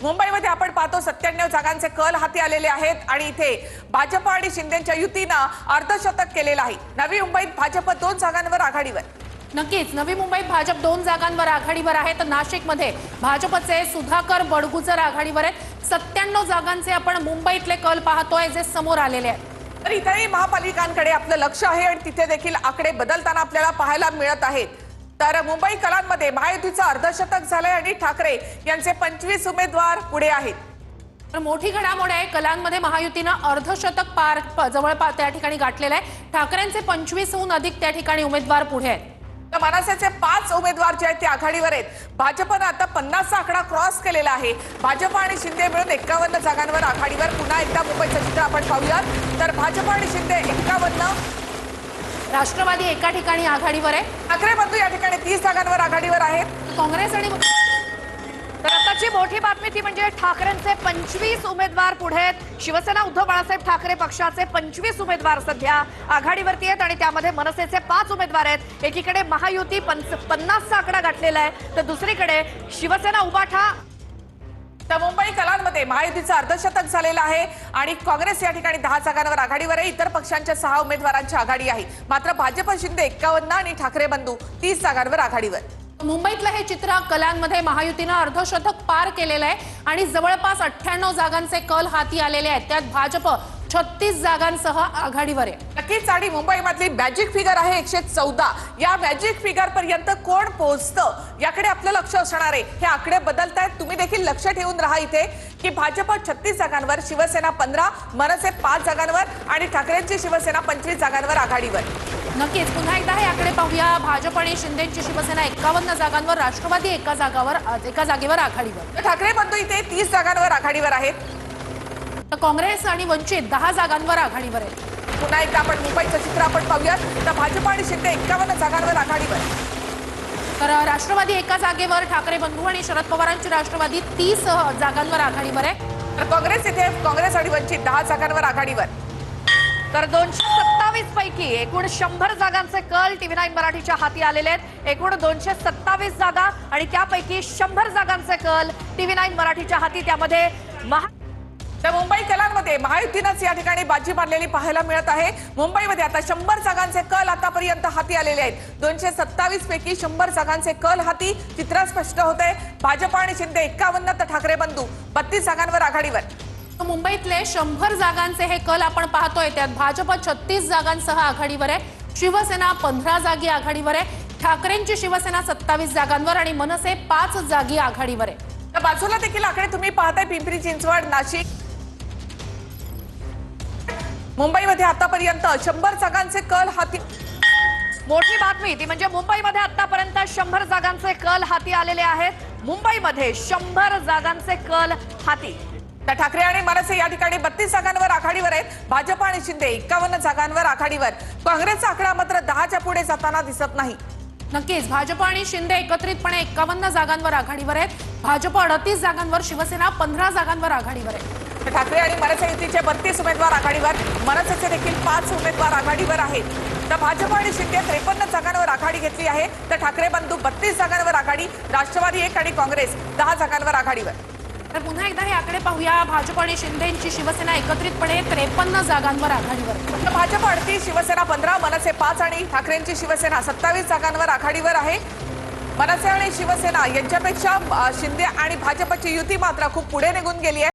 मुंबईमध्ये आपण पाहतो 97 जागांचे कल हाती आलेले आहेत आणि इथे भाजप आणि शिंदेच्या युतीनं अर्धशतक केलेलं आहे। नवी मुंबईत भाजप 2 जागांवर आघाडीवर। नक्कीच नवी मुंबईत भाजप 2 जागांवर आघाडीवर आहे तर नाशिकमध्ये भाजपचे सुधाकर बडगुजर आघाडीवर आहेत। 97 जागांचे आपण मुंबईतले कल पाहतोय जे समोर आलेले आहेत। तर इथेही महापालिकांकडे आपलं लक्ष आहे आणि तिथे देखील आकडे बदलताना आपल्याला पाहायला मिळत आहेत। तर मुंबई कलांमध्ये महायुतीचं अर्धशतक झालंय आणि ठाकरे यांचे 25 उमेदवार पुढे आहेत। तर मोठी घडामोड आहे, कलांमध्ये महायुतीनं अर्धशतक पार जवळपास त्या ठिकाणी गाठलेलं आहे। ठाकरेंचे 25हून अधिक त्या ठिकाणी उमेदवार पुढे आहेत। तर मनसेचे 5 उमेदवार जे आहेत ते आघाडीवर आहेत। भाजपनं आता 50चा आकडा क्रॉस केलेला आहे। भाजप आणि शिंदे मिळून 51 जागांवर आघाडीवर। पुन्हा एकदा मुंबईचं चित्र आपण पाहूयात। तर भाजप आणि शिंदे 51, राष्ट्रवादी एका ठिकाणी आघाडीवर आहे। ठाकरे बंधू या ठिकाणी 30 जागांवर आघाडीवर आहेत। काँग्रेस आणि तर आताची मोठी बातमी ती म्हणजे ठाकरेंचे 25 उमेदवार पुढे आहेत। शिवसेना उद्धव बाळासाहेब ठाकरे पक्षाचे 25 उमेदवार सध्या आघाडीवरती आहेत आणि त्यामध्ये मनसेचे 5 उमेदवार आहेत। एकीकडे महायुती 50चा आकडा गाठलेला आहे तर दुसरीकडे शिवसेना उबाठा। तर मुंबई कलांमध्ये महायुतीचं अर्धशतक झालेलं आहे आणि काँग्रेस या ठिकाणी 10 जागांवर आघाडीवर आहे। इतर पक्षांच्या 6 उमेदवारांची आघाडी आहे। मात्र भाजप शिंदे 51 आणि ठाकरे बंधू 30 जागांवर आघाडीवर। मुंबईतलं हे चित्र कलांमध्ये महायुतीनं अर्धशतक पार केलेलं आहे आणि जवळपास 98 जागांचे कल हाती आलेले आहेत। त्यात भाजप 36 जागांसह आघाडीवर आहे। नक्कीच आणि मुंबईमधली मॅजिक फिगर आहे 114। या मॅजिक फिगर पर्यंत कोण पोहोचतं याकडे आपलं लक्ष असणार आहे। हे आकडे बदलतायत, तुम्ही देखील लक्ष ठेवून राहा इथे की भाजप 36 जागांवर, शिवसेना 15, मनसे 5 जागांवर आणि ठाकरेंची शिवसेना 25 जागांवर आघाडीवर। नक्कीच पुन्हा एकदा हे आकडे पाहूया। भाजप आणि शिंदेची शिवसेना 51 जागांवर, राष्ट्रवादी एका जागेवर आघाडीवर। ठाकरे बंधू इथे 30 जागांवर आघाडीवर आहेत। तर काँग्रेस आणि वंचित 10 जागांवर आघाडीवर आहेत। पुन्हा एकदा आपण मुंबईचं चित्र आपण पाहूयात। तर भाजप आणि शिंदे 51 जागांवर आघाडीवर। तर राष्ट्रवादी एका जागेवर, ठाकरे बंधू आणि शरद पवारांची राष्ट्रवादी 30 जागांवर आघाडीवर आहे। तर काँग्रेस आणि वंचित 10 जागांवर आघाडीवर। तर 227 पैकी एकूण 100 जागांचे कल TV9 मराठीच्या हाती आलेले आहेत। एकूण 227 जागा आणि त्यापैकी 100 जागांचे कल TV9 मराठीच्या हाती। त्यामध्ये तर मुंबई कलांमध्ये महायुतीनंच या ठिकाणी बाजी मारलेली पाहायला मिळत आहे। मुंबईमध्ये आता 100 जागांचे कल आतापर्यंत हाती आलेले आहेत। 227 पैकी 100 जागांचे कल हाती। चित्र स्पष्ट होते, भाजप आणि शिंदे 51 तर ठाकरे बंधू 32 जागांवर आघाडीवर। मुंबईतले 100 जागांचे हे कल आपण पाहतोय, त्यात भाजप 36 जागांसह आघाडीवर आहे। शिवसेना 15 जागी आघाडीवर आहे। ठाकरेंची शिवसेना 27 जागांवर आणि मनसे 5 जागी आघाडीवर आहे। तर बाजूला देखील आकडे तुम्ही पाहताय, पिंपरी चिंचवड, नाशिक, मुंबईमध्ये आतापर्यंत 100 जागांचे कल हाती। मोठी बातमी ती म्हणजे मुंबईमध्ये आतापर्यंत 100 जागांचे कल हाती आलेले आहेत। मुंबईमध्ये 100 जागांचे कल हाती। तर ठाकरे आणि मनसे या ठिकाणी 32 जागांवर आघाडीवर आहेत। भाजप आणि शिंदे 51 जागांवर आघाडीवर। काँग्रेसचा आकडा मात्र 10च्या पुढे जाताना दिसत नाही। नक्कीच भाजप आणि शिंदे एकत्रितपणे 51 जागांवर आघाडीवर आहेत। भाजप 38 जागांवर, शिवसेना 15 जागांवर आघाडीवर आहे। ठाकरे आणि मनसे युतीचे 32 उमेदवार आघाडीवर, मनसेचे देखील 5 उमेदवार आघाडीवर आहेत। तर भाजप आणि शिंदे 53 जागांवर आघाडी घेतली आहे। तर ठाकरे बंधू 32 जागांवर आघाडी, राष्ट्रवादी 1 आणि काँग्रेस 10 जागांवर आघाडीवर। तर पुन्हा एकदा हे आकडे पाहूया। भाजप आणि शिंदेची शिवसेना एकत्रितपणे 53 जागांवर आघाडीवर। तर भाजप 38, शिवसेना 15, मनसे 5 आणि ठाकरेंची शिवसेना 27 जागांवर आघाडीवर आहे। मनसे आणि शिवसेना यांच्यापेक्षा शिंदे आणि भाजपची युती मात्र खूप पुढे निघून गेली आहे।